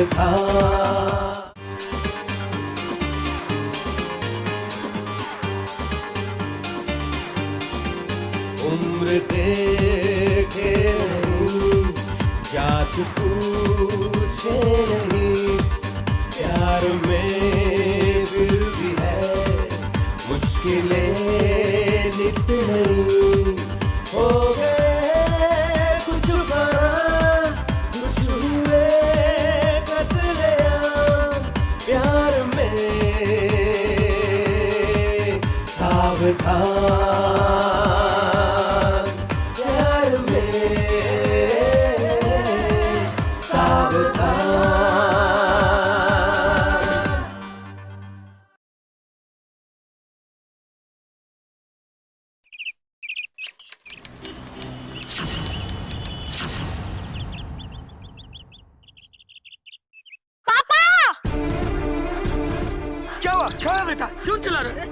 सावधान। उम्र देखे नहीं, जात पूछे नहीं, प्यार में फिर भी है मुश्किलें नित नहीं। हो गए कुछ बार, कुछ हुए कत्लेआम, प्यार में सावधान। क्या है बेटा, क्यों चिल्ला रहे हैं?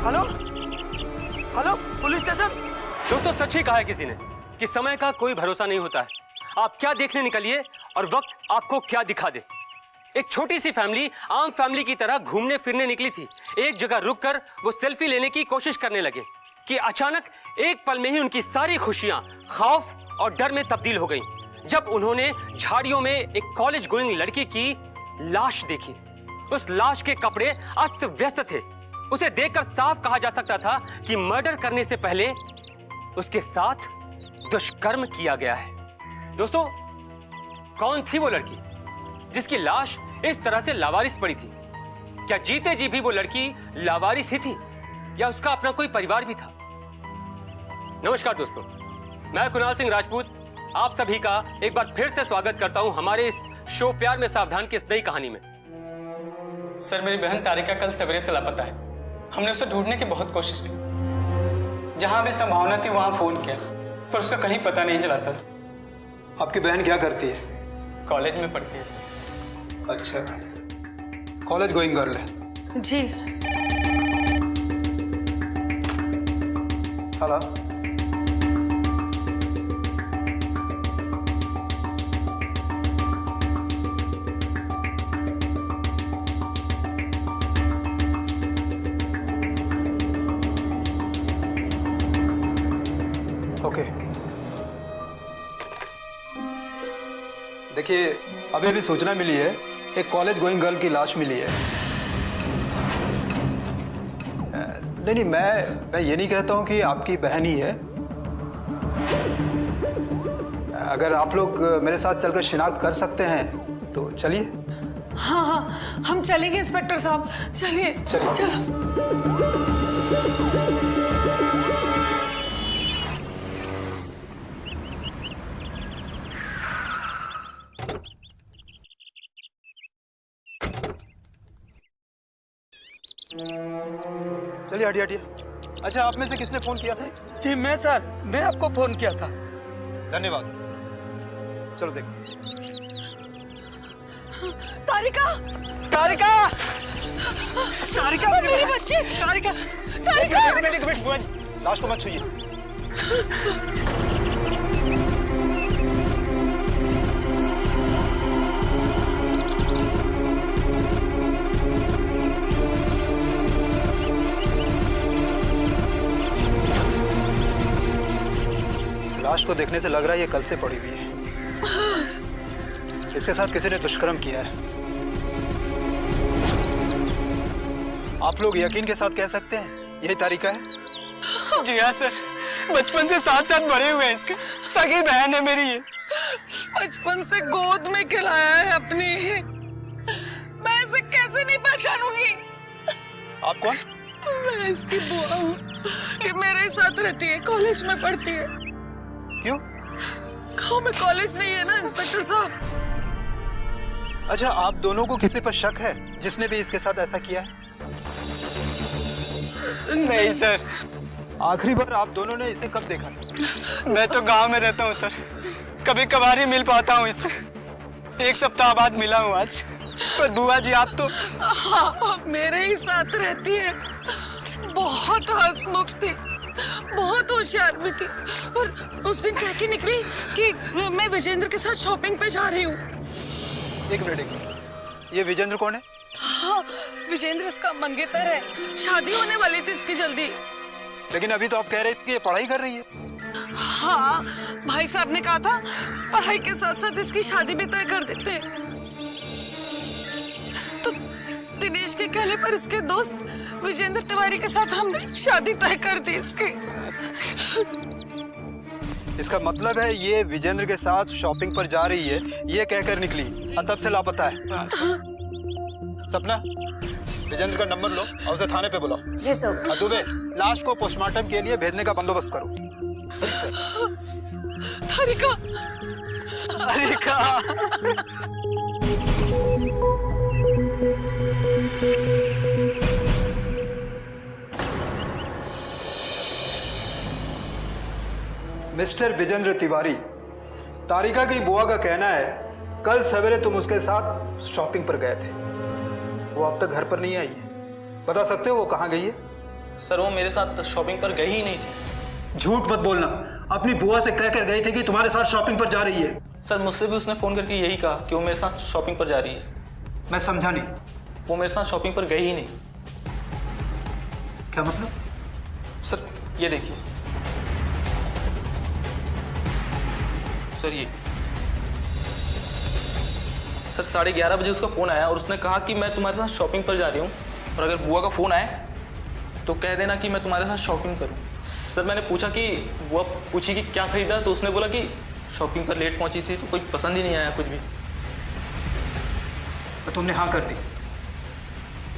Hello hello, police station. दोस्तों, सच ही कहा है किसी ने कि समय का कोई भरोसा नहीं होता है। आप क्या देखने निकलिए और वक्त आपको क्या दिखा दे। एक छोटी सी फैमिली आम फैमिली की तरह घूमने फिरने निकली थी। एक जगह रुककर वो सेल्फी लेने की कोशिश करने लगे कि अचानक एक पल में ही उनकी सारी खुशियां खौफ और डर में तब्दील हो गईं। जब उन्होंने झाड़ियों में एक कॉलेज गोइंग लड़की की लाश देखी। उस लाश के कपड़े अस्त व्यस्त थे। उसे देखकर साफ कहा जा सकता था कि मर्डर करने से पहले उसके साथ दुष्कर्म किया गया है। दोस्तों, कौन थी वो लड़की जिसकी लाश इस तरह से लावारिस पड़ी थी? क्या जीते जी भी वो लड़की लावारिस ही थी या उसका अपना कोई परिवार भी था? नमस्कार दोस्तों, मैं कुणाल सिंह राजपूत आप सभी का एक बार फिर से स्वागत करता हूं हमारे इस शो प्यार में सावधान की इस नई कहानी में। सर, मेरी बहन तारिका कल सवेरे से लापता है। हमने उसे ढूंढने की बहुत कोशिश की। जहां भी संभावना थी वहां फोन किया, पर उसका कहीं पता नहीं चला सर। आपकी बहन क्या करती है? कॉलेज में पढ़ती है सर। अच्छा, कॉलेज गोइंग गर्ल है। जी। Hello, okay. देखिए, अभी अभी सूचना मिली है, एक कॉलेज गोइंग गर्ल की लाश मिली है। नहीं, मैं ये नहीं कहता हूं कि आपकी बहन ही है। अगर आप लोग मेरे साथ चलकर शिनाख्त कर सकते हैं तो चलिए। हाँ हाँ, हम चलेंगे इंस्पेक्टर साहब, चलिए चलिए। चलो। चलिए, हटिए हटिए। अच्छा, आप में से किसने फोन किया? जी मैं सर, मैं आपको फोन किया था। धन्यवाद। चलो देखो। तारिका, तारिका! तारिका! मेरी बच्ची! तारिका! तारिका! लाश को मत छूइए। लाश को देखने से लग रहा है ये कल से पड़ी हुई है। इसके साथ किसी ने दुष्कर्म किया है। आप लोग यकीन के साथ कह सकते हैं यही तारिका है? जी हाँ सर, बचपन से साथ साथ बड़े हुए हैं। इसके सगी बहन है मेरी ये। बचपन से गोद में खिलाया है अपनी। मैं इसे कैसे नहीं पहचानूंगी? आप कौन? मैं इसकी बुआ हूँ। ये मेरे साथ रहती है, कॉलेज में पढ़ती है। क्यों? गाँव में कॉलेज नहीं है ना इंस्पेक्टर साहब। अच्छा, आप दोनों को किसी पर शक है जिसने भी इसके साथ ऐसा किया है? नहीं सर। आखिरी बार आप दोनों ने इसे कब देखा? मैं तो गांव में रहता हूँ सर, कभी कभार ही मिल पाता हूँ इससे। एक सप्ताह बाद मिला हूँ आज। पर बुआ जी आप तो हाँ, मेरे ही साथ रहती है। बहुत हंसमुख थी, बहुत होशियार भी थी। और उस दिन कह के निकली कि मैं विजेंद्र के साथ शॉपिंग पे जा रही हूँ। एक मिनट, ये विजेंद्र कौन है? हाँ, विजेंद्र इसका मंगेतर है, शादी होने वाली थी इसकी जल्दी। लेकिन अभी तो आप कह रहे थे कि ये पढ़ाई कर रही है। हाँ, भाई साहब ने कहा था पढ़ाई के साथ साथ इसकी शादी भी तय कर देते। तो दिनेश के कहने पर इसके दोस्त विजेंद्र तिवारी के साथ हमने शादी तय कर दी इसकी। इसका मतलब है ये विजेंद्र के साथ शॉपिंग पर जा रही है, ये कहकर निकली और तब से लापता है। सपना, विजेंद्र का नंबर लो और उसे थाने पे बुलाओ। जी सर। और दुबे, लाश को पोस्टमार्टम के लिए भेजने का बंदोबस्त करो। तारिका, तारिका। मिस्टर विजेंद्र तिवारी, तारिका की बुआ का कहना है कल सवेरे तुम उसके साथ शॉपिंग पर गए थे। वो अब तक घर पर नहीं आई है। बता सकते हो वो कहाँ गई है? सर वो मेरे साथ शॉपिंग पर गई ही नहीं थी। झूठ मत बोलना। अपनी बुआ से कह कर गई थी कि तुम्हारे साथ शॉपिंग पर जा रही है। सर मुझसे भी उसने फ़ोन करके यही कहा कि वो मेरे साथ शॉपिंग पर जा रही है। मैं समझा नहीं। वो मेरे साथ शॉपिंग पर गई ही नहीं। क्या मतलब? सर ये देखिए सर, ये सर 11:30 बजे उसका फ़ोन आया और उसने कहा कि मैं तुम्हारे साथ शॉपिंग पर जा रही हूँ और अगर बुआ का फ़ोन आए तो कह देना कि मैं तुम्हारे साथ शॉपिंग पर हूँ। सर मैंने पूछा कि बुआ पूछी कि क्या खरीदा, तो उसने बोला कि शॉपिंग पर लेट पहुंची थी तो कुछ पसंद ही नहीं आया कुछ भी। तो तुमने हाँ कर दी।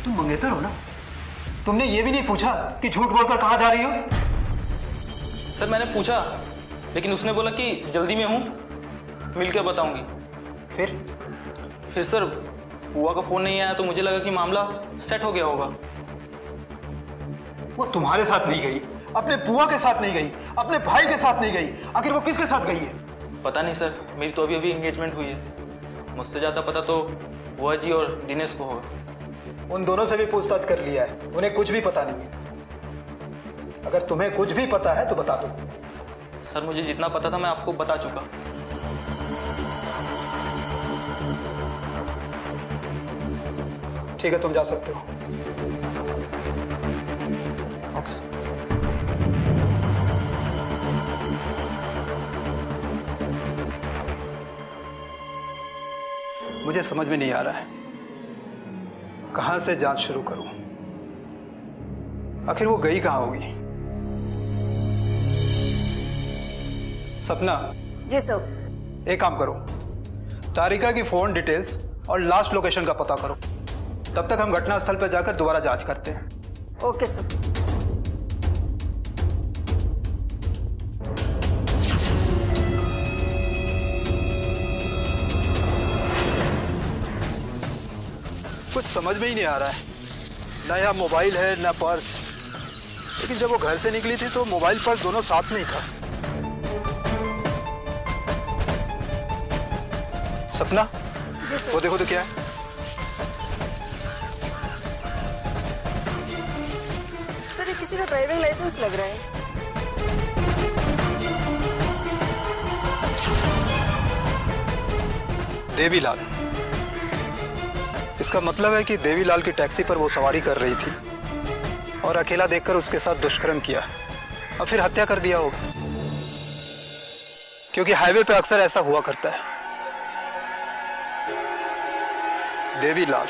तुम मंगेतर हो ना? तुमने ये भी नहीं पूछा कि झूठ बोलकर कहाँ जा रही हो? सर मैंने पूछा लेकिन उसने बोला कि जल्दी में हूँ, मिलकर बताऊंगी। फिर सर बुआ का फ़ोन नहीं आया तो मुझे लगा कि मामला सेट हो गया होगा। वो तुम्हारे साथ नहीं गई, अपने बुआ के साथ नहीं गई, अपने भाई के साथ नहीं गई। आखिर वो किसके साथ गई है? पता नहीं सर, मेरी तो अभी एंगेजमेंट हुई है। मुझसे ज़्यादा पता तो बुआ जी और दिनेश को होगा। उन दोनों से भी पूछताछ कर लिया है, उन्हें कुछ भी पता नहीं है। अगर तुम्हें कुछ भी पता है तो बता दो। सर मुझे जितना पता था मैं आपको बता चुका। ठीक है, तुम जा सकते हो। Okay sir. मुझे समझ में नहीं आ रहा है कहां से जांच शुरू करूं। आखिर वो गई कहां होगी? सपना। जी सर। एक काम करो, तारिका की फोन डिटेल्स और लास्ट लोकेशन का पता करो। तब तक हम घटनास्थल पर जाकर दोबारा जांच करते हैं। Okay sir. कुछ समझ में ही नहीं आ रहा है, ना यहाँ मोबाइल है ना पर्स। लेकिन जब वो घर से निकली थी तो मोबाइल पर्स दोनों साथ में ही था। सपना, जी सर। वो देखो तो क्या है। सर ये किसी का ड्राइविंग लाइसेंस लग रहा है। देवीलाल। इसका मतलब है कि देवीलाल की टैक्सी पर वो सवारी कर रही थी और अकेला देखकर उसके साथ दुष्कर्म किया और फिर हत्या कर दिया होगा, क्योंकि हाईवे पे अक्सर ऐसा हुआ करता है। देवीलाल।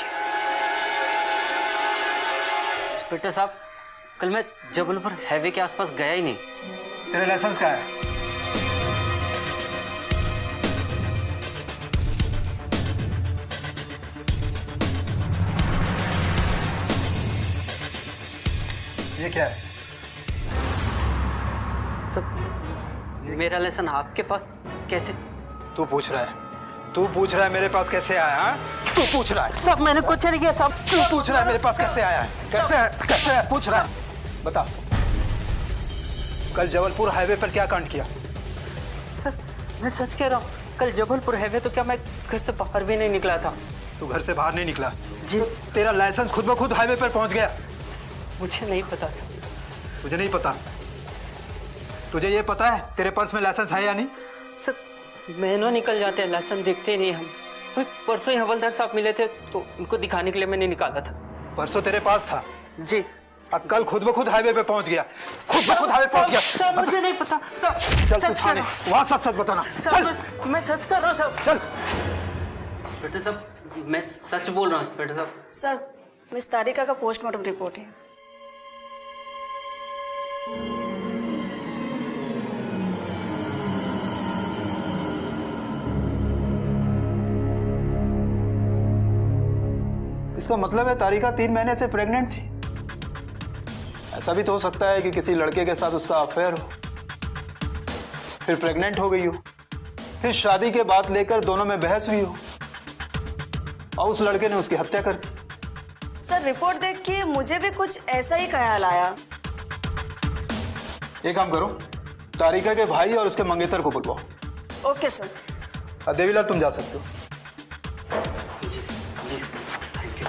इंस्पेक्टर साहब, कल मैं जबलपुर हाईवे के आसपास गया ही नहीं। तेरा लाइसेंस कहाँ है? ये क्या है? सब मेरा लाइसेंस आपके पास कैसे? तू पूछ रहा है? तू पूछ रहा है मेरे पास कैसे आया? हाँ, तू पूछ रहा है? सब मैंने कुछ नहीं किया सब। तू पूछ रहा है मेरे पास कैसे आया है? कैसे है? पूछ रहा है? बता। कल जबलपुर हाईवे पर क्या कांड किया? सर मैं सच कह रहा हूँ, कल जबलपुर हाईवे तो क्या मैं घर से बाहर भी नहीं निकला था। तू घर से बाहर नहीं निकला। जी तेरा लाइसेंस खुद ब खुद हाईवे पर पहुंच गया। मुझे नहीं पता सर। तुझे नहीं पता? तुझे ये पता है तेरे पर्स में लाइसेंस है या नहीं? सर महीनों निकल जाते हैं, लाइसेंस देखते ही नहीं हम। कोई परसों ही हवलदार साहब मिले थे तो उनको दिखाने के लिए मैंने निकाला था। परसों तेरे पास था, जी। अब कल खुद ब खुद हाईवे पे पहुंच गया। खुद ब खुद हाईवे पहुंच गया। सर मुझे नहीं पता सर। चल तू सच थाने, कर रहा हूँ। वहां सच सच बताना। सर चल मैं सच कर रहा हूँ सर। चल। इंस्पेक्टर साहब मैं सच बोल रहा हूँ इंस्पेक्टर साहब। सर मिस तारिका का पोस्टमार्टम रिपोर्ट है। इसका मतलब है तारिका 3 महीने से प्रेग्नेंट थी। ऐसा भी तो हो सकता है कि किसी लड़के के साथ उसका अफेयर हो, फिर प्रेग्नेंट हो गई हो, फिर शादी के बाद लेकर दोनों में बहस हुई हो और उस लड़के ने उसकी हत्या कर दी। सर रिपोर्ट देख के मुझे भी कुछ ऐसा ही ख्याल आया। एक काम करो, तारिका के भाई और उसके मंगेतर को बुलवाओ। Okay sir. देवीलाल तुम जा सकते हो। जी सर, जी सर, थैंक यू।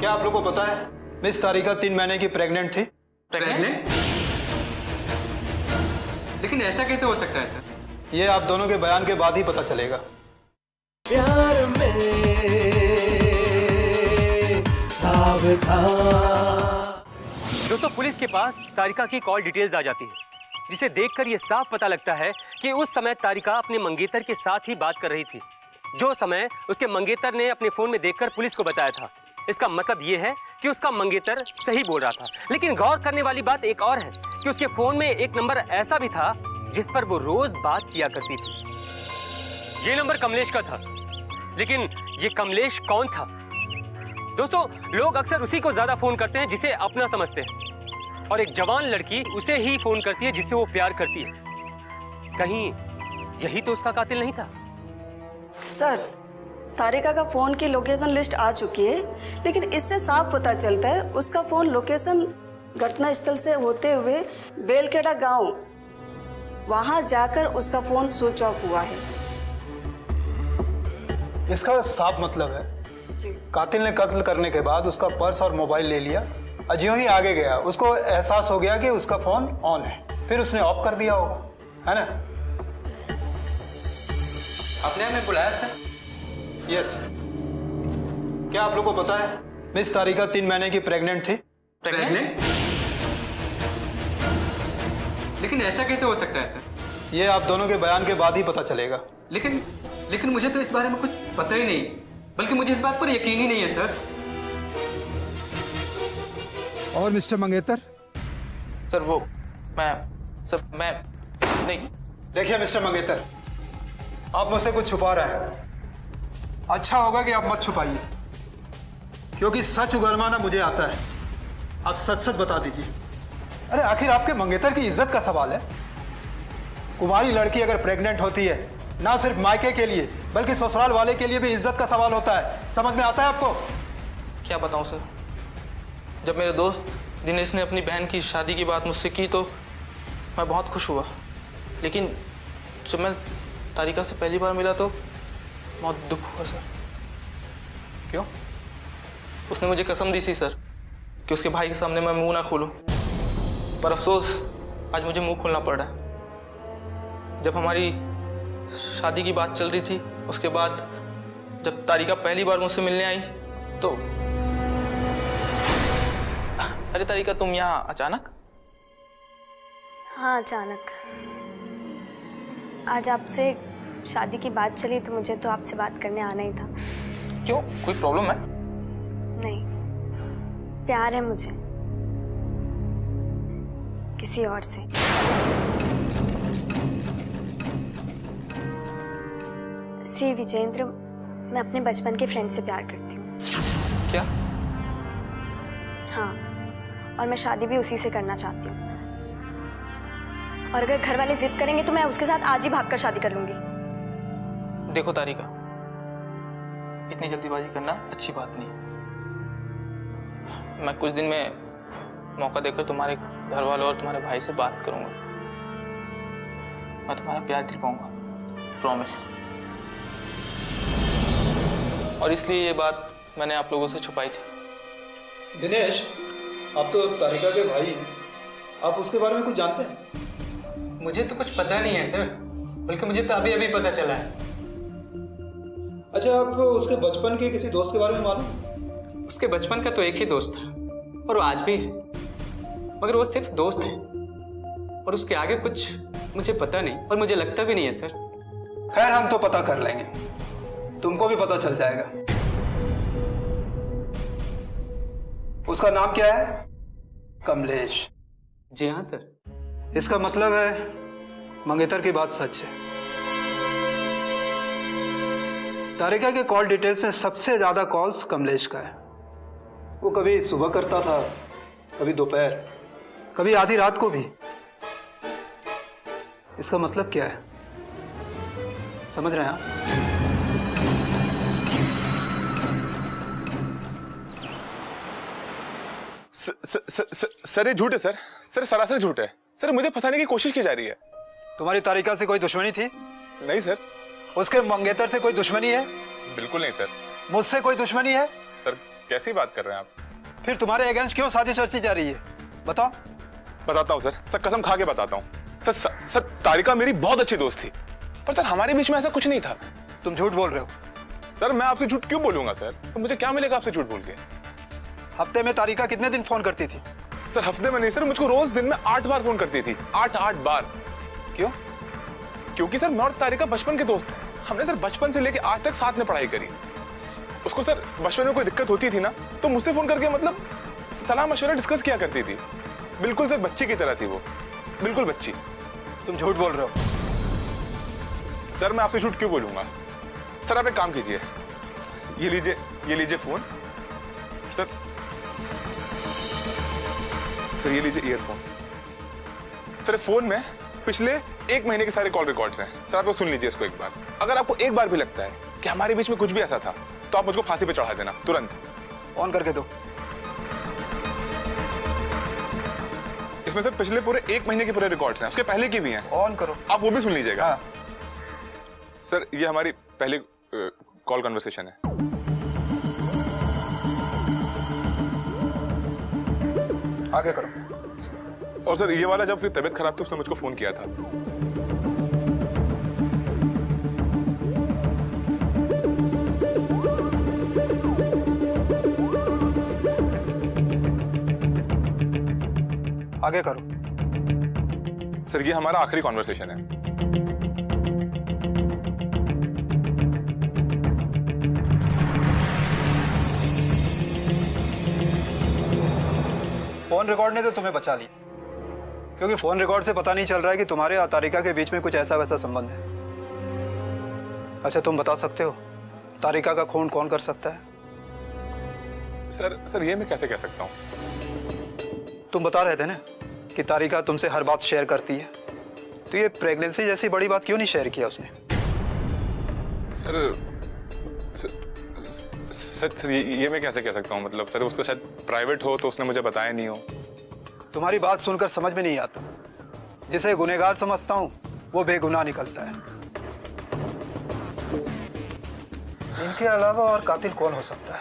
क्या आप लोग को पता है मिस तारिका 3 महीने की प्रेग्नेंट थी? प्रेग्नेंट? लेकिन ऐसा कैसे हो सकता है सर? ये आप दोनों के बयान के बाद ही पता चलेगा। प्यार में सावधान। दोस्तों पुलिस के पास तारिका की कॉल डिटेल्स आ जाती है, जिसे देखकर यह साफ पता लगता है कि उस समय तारिका अपने मंगेतर के साथ ही बात कर रही थी, जो समय उसके मंगेतर ने अपने फोन में देखकर पुलिस को बताया था। इसका मतलब यह है कि उसका मंगेतर सही बोल रहा था। लेकिन गौर करने वाली बात एक और है कि उसके फोन में एक नंबर ऐसा भी था जिस पर वो रोज बात किया करती थी। ये नंबर कमलेश का था, लेकिन ये कमलेश कौन था? दोस्तों लोग अक्सर उसी को ज्यादा फोन करते हैं जिसे अपना समझते हैं, और एक जवान लड़की उसे ही फोन करती है जिससे वो प्यार करती है। कहीं यही तो उसका कातिल नहीं था? सर तारिका का फोन की लोकेशन लिस्ट आ चुकी है, लेकिन इससे साफ पता चलता है उसका फोन लोकेशन घटना स्थल से होते हुए बेलखेड़ा गांव, वहां जाकर उसका फोन स्विच ऑफ हुआ है। इसका साफ मतलब है जी। कातिल ने कत्ल करने के बाद उसका पर्स और मोबाइल ले लिया और ज्यों ही आगे गया उसको एहसास हो गया कि उसका फोन ऑन है, फिर उसने ऑफ कर दिया होगा, है ना? आपने हमें बुलाया सर? यस। क्या आप लोग को पता है मिस तारिका 3 महीने की प्रेग्नेंट थी? प्रेग्नेंट? लेकिन ऐसा कैसे हो सकता है सर? ये आप दोनों के बयान के बाद ही पता चलेगा। लेकिन मुझे तो इस बारे में कुछ पता ही नहीं, बल्कि मुझे इस बात पर यकीन ही नहीं है सर। और मिस्टर मंगेतर? सर वो मैं नहीं। देखिए मिस्टर मंगेतर, आप मुझसे कुछ छुपा रहे हैं। अच्छा होगा कि आप मत छुपाइए, क्योंकि सच उगलवाना मुझे आता है। आप सच सच बता दीजिए। अरे आखिर आपके मंगेतर की इज्जत का सवाल है। कुमारी लड़की अगर प्रेग्नेंट होती है, ना सिर्फ मायके के लिए बल्कि ससुराल वाले के लिए भी इज्जत का सवाल होता है। समझ में आता है आपको? क्या बताऊं सर, जब मेरे दोस्त दिनेश ने अपनी बहन की शादी की बात मुझसे की तो मैं बहुत खुश हुआ, लेकिन जब मैं तारिका से पहली बार मिला तो बहुत दुख हुआ सर। क्यों? उसने मुझे कसम दी थी सर कि उसके भाई के सामने मैं मुंह ना खोलूं, पर अफसोस आज मुझे मुंह खोलना पड़ रहा है। जब हमारी शादी की बात चल रही थी, उसके बाद जब तारिका पहली बार मुझसे मिलने आई तो अरे तारिका तुम यहाँ अचानक? हाँ अचानक। आज आपसे शादी की बात चली तो मुझे तो आपसे बात करने आना ही था। क्यों, कोई प्रॉब्लम है? नहीं, प्यार है मुझे किसी और से। सी विजेंद्र, मैं अपने बचपन के फ्रेंड से प्यार करती हूँ। क्या? हाँ, और मैं शादी भी उसी से करना चाहती हूँ, और अगर घर वाले जिद करेंगे तो मैं उसके साथ आज ही भागकर शादी कर लूंगी। देखो तारिका, इतनी जल्दीबाजी करना अच्छी बात नहीं। मैं कुछ दिन में मौका देकर तुम्हारे घर वालों और तुम्हारे भाई से बात करूंगा। मैं तुम्हारा प्यार दिलवाऊंगा, प्रॉमिस। और इसलिए ये बात मैंने आप लोगों से छुपाई थी। दिनेश, आप तो तारिका के भाई हैं, आप उसके बारे में कुछ जानते हैं? मुझे तो कुछ पता नहीं है सर, बल्कि मुझे तो अभी अभी पता चला है। अच्छा, आप उसके बचपन के किसी दोस्त के बारे में मालूम? उसके बचपन का तो एक ही दोस्त था और वो आज भी है, मगर वो सिर्फ दोस्त है और उसके आगे कुछ मुझे पता नहीं और मुझे लगता भी नहीं है सर। खैर, हम तो पता कर लेंगे, तुमको भी पता चल जाएगा। उसका नाम क्या है? कमलेश। जी हाँ सर। इसका मतलब है मंगेतर की बात सच है। तारिका के कॉल डिटेल्स में सबसे ज्यादा कॉल्स कमलेश का है। वो कभी सुबह करता था, कभी दोपहर, कभी आधी रात को भी। इसका मतलब क्या है, समझ रहे हैं आप? सर ये झूठ है सर, सरासर झूठ है सर। मुझे फंसाने की कोशिश की जा रही है। तुम्हारी तारिका से कोई दुश्मनी थी? नहीं सर। उसके मंगेतर से कोई दुश्मनी है? बिल्कुल नहीं सर। मुझसे कोई दुश्मनी है? सर कैसी बात कर रहे हैं आप? फिर तुम्हारे अगेंस्ट क्यों साजिश रची जा रही है, बताओ। बताता हूँ सर, कसम खा के बताता हूँ सर। तारिका मेरी बहुत अच्छी दोस्त थी, पर सर हमारे बीच में ऐसा कुछ नहीं था। तुम झूठ बोल रहे हो। सर मैं आपसे झूठ क्यों बोलूंगा सर? मुझे क्या मिलेगा आपसे झूठ बोल के? हफ्ते में तारिका कितने दिन फोन करती थी? सर हफ्ते में नहीं सर, मुझको रोज दिन में 8 बार फोन करती थी। 8 बार। क्यों? क्योंकि सर मैं और तारिका बचपन के दोस्त हैं। हमने सर बचपन से लेके आज तक साथ में पढ़ाई करी। उसको सर बचपन में कोई दिक्कत होती थी ना, तो मुझसे फोन करके मतलब सलाह मशवरा डिस्कस किया करती थी। बिल्कुल सर बच्ची की तरह थी वो, बिल्कुल बच्ची। तुम झूठ बोल रहे हो। सर मैं आपसे झूठ क्यों बोलूंगा? सर आप एक काम कीजिए, ये लीजिए फोन। सर ये लीजिए ईयरफोन। सर फोन में पिछले 1 महीने के सारे कॉल रिकॉर्ड्स हैं। सर आप सुन लीजिए इसको एक बार। अगर आपको एक बार भी लगता है कि हमारे बीच में कुछ भी ऐसा था, तो आप मुझको फांसी पे चढ़ा देना तुरंत। ऑन करके दो। इसमें सर पिछले पूरे 1 महीने के पूरे रिकॉर्ड्स हैं, उसके पहले की भी हैं। ऑन करो। आप वो भी सुन लीजिएगा। हाँ। सर ये हमारी पहली कॉल कन्वर्सेशन है। आगे करो। और सर ये वाला जब उसकी तबीयत खराब थी, उसने मुझको फोन किया था। आगे करो। सर ये हमारा आखिरी कॉन्वर्सेशन है। फोन रिकॉर्ड ने तो तुम्हें बचा ली, क्योंकि फोन रिकॉर्ड से पता नहीं चल रहा है कि तुम्हारे और तारिका के बीच में कुछ ऐसा वैसा संबंध है। अच्छा, तुम बता सकते हो तारिका का खून कौन कर सकता है? सर ये मैं कैसे कह सकता हूँ? तुम बता रहे थे ना कि तारिका तुमसे हर बात शेयर करती है, तो ये प्रेगनेंसी जैसी बड़ी बात क्यों नहीं शेयर किया उसने? सर ये मैं कैसे कह सकता हूँ? मतलब सर उसका शायद प्राइवेट हो, तो उसने मुझे बताया नहीं हो। तुम्हारी बात सुनकर समझ में नहीं आता, जिसे गुनहगार समझता हूँ वो बेगुनाह निकलता है। इनके अलावा और कातिल कौन हो सकता है?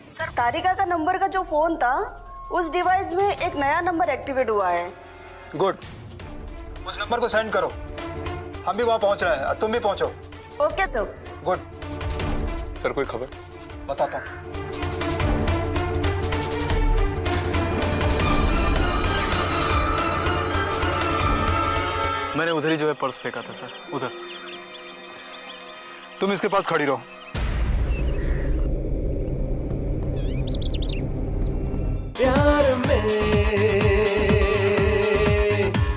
सर, तारिका का नंबर का जो फोन था, उस डिवाइस में एक नया नंबर एक्टिवेट हुआ है। गुड, उस नंबर को सेंड करो। हम भी वहां पहुंच रहे हैं, तुम भी पहुंचो। Okay sir. गुड। सर कोई खबर? बताता हूँ। मैंने उधर ही जो है पर्स फेंका था सर, उधर। तुम इसके पास खड़ी रहो। प्यार में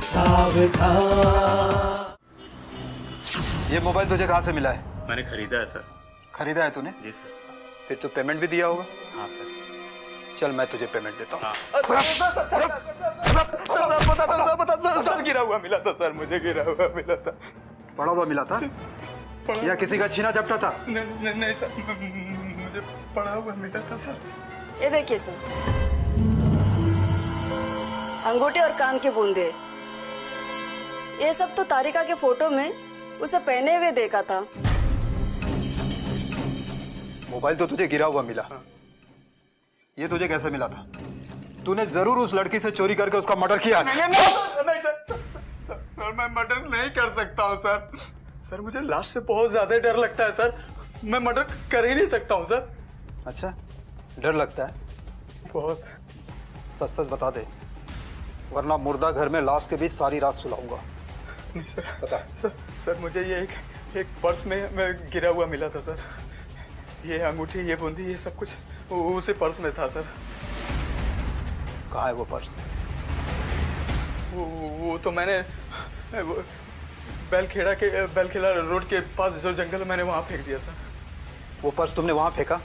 सावधान। ये मोबाइल तुझे कहाँ से मिला है? मैंने खरीदा है सर। खरीदा है तूने? जी सर। फिर तो पेमेंट भी दिया होगा। हाँ सर। चल मैं तुझे पेमेंट देता हूँ। सर गिरा हुआ मिला था सर, मुझे गिरा हुआ मिला था। पड़ा हुआ मिला था या किसी का छीना झपटा था? नहीं सर, मुझे पड़ा हुआ मिला था सर। ये देखिए सर। अंगूठे और कान के बूंदे, ये सब तो तारिका के फोटो में उसे पहने हुए देखा था। मोबाइल तो तुझे गिरा हुआ मिला, ये तुझे कैसे मिला था? तूने जरूर उस लड़की से चोरी करके उसका मर्डर किया। नहीं सर, मैं मर्डर नहीं कर सकता हूँ सर। सर मुझे लाश से बहुत ज्यादा डर लगता है सर, मैं मर्डर कर ही नहीं सकता हूँ सर। अच्छा, डर लगता है? बहुत। सच सच बता दे, वरना मुर्दा घर में लाश के बीच सारी रात सुलाऊंगा। नहीं सर, बता। सर मुझे ये एक पर्स में गिरा हुआ मिला था सर। ये अंगूठी, ये बूंदी, ये सब कुछ उसी पर्स में था सर। कहाँ है वो पर्स? वो तो मैंने बेलखेड़ा रोड के पास जो जंगल है, मैंने वहाँ फेंक दिया सर। वो पर्स तुमने वहाँ फेंका?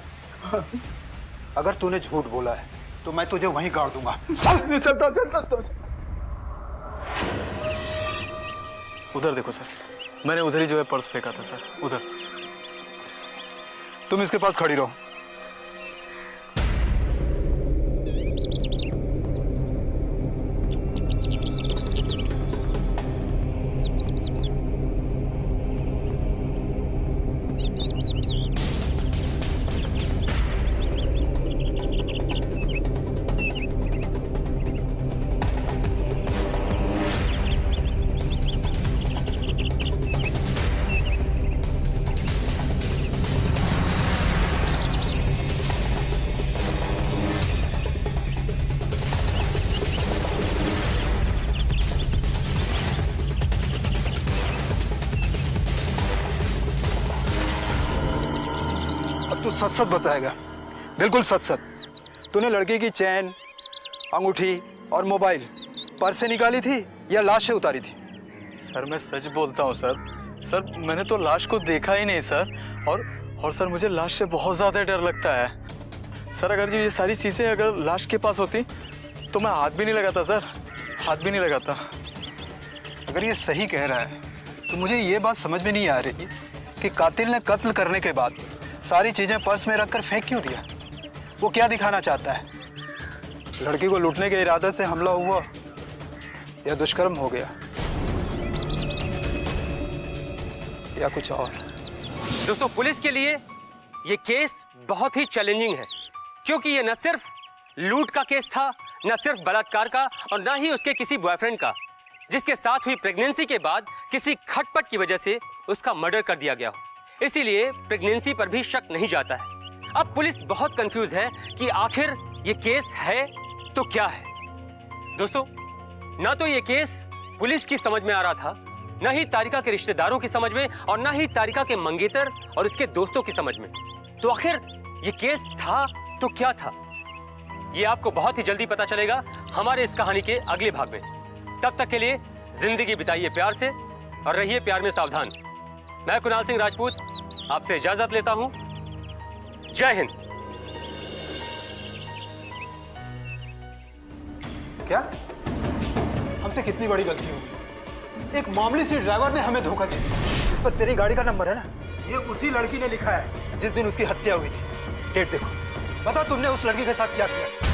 अगर तूने झूठ बोला है तो मैं तुझे वहीं गाड़ दूंगा। चलता। उधर देखो सर, मैंने उधर ही जो है पर्स फेंका था सर, उधर। तुम इसके पास खड़ी रहो। अब तू सच सच बताएगा, बिल्कुल सच सच। तूने लड़की की चैन, अंगूठी और मोबाइल पर्स से निकाली थी या लाश से उतारी थी? सर मैं सच बोलता हूँ सर। सर मैंने तो लाश को देखा ही नहीं सर, और सर मुझे लाश से बहुत ज़्यादा डर लगता है सर। अगर ये सारी चीज़ें अगर लाश के पास होती तो मैं हाथ भी नहीं लगाता सर, हाथ भी नहीं लगाता। अगर ये सही कह रहा है तो मुझे ये बात समझ में नहीं आ रही कि कातिल ने कत्ल करने के बाद सारी चीजें पर्स में रखकर फेंक क्यों दिया? वो क्या दिखाना चाहता है? लड़की को लूटने के इरादे से हमला हुआ या दुष्कर्म हो गया या कुछ और? दोस्तों, पुलिस के लिए ये केस बहुत ही चैलेंजिंग है, क्योंकि ये न सिर्फ लूट का केस था, न सिर्फ बलात्कार का, और न ही उसके किसी बॉयफ्रेंड का जिसके साथ हुई प्रेगनेंसी के बाद किसी खटपट की वजह से उसका मर्डर कर दिया गया हो। इसीलिए प्रेगनेंसी पर भी शक नहीं जाता है। अब पुलिस बहुत कंफ्यूज है कि आखिर ये केस है तो क्या है। दोस्तों, ना तो ये केस पुलिस की समझ में आ रहा था, न ही तारिका के रिश्तेदारों की समझ में, और न ही तारिका के मंगेतर और उसके दोस्तों की समझ में। तो आखिर ये केस था तो क्या था? ये आपको बहुत ही जल्दी पता चलेगा हमारे इस कहानी के अगले भाग में। तब तक के लिए जिंदगी बिताइए प्यार से और रहिए प्यार में सावधान। मैं कुणाल सिंह राजपूत आपसे इजाजत लेता हूं। जय हिंद। क्या हमसे कितनी बड़ी गलती होगी? एक मामूली सी ड्राइवर ने हमें धोखा दिया। इस पर तेरी गाड़ी का नंबर है ना? ये उसी लड़की ने लिखा है जिस दिन उसकी हत्या हुई थी। डेट देखो। बता तुमने उस लड़की के साथ क्या किया?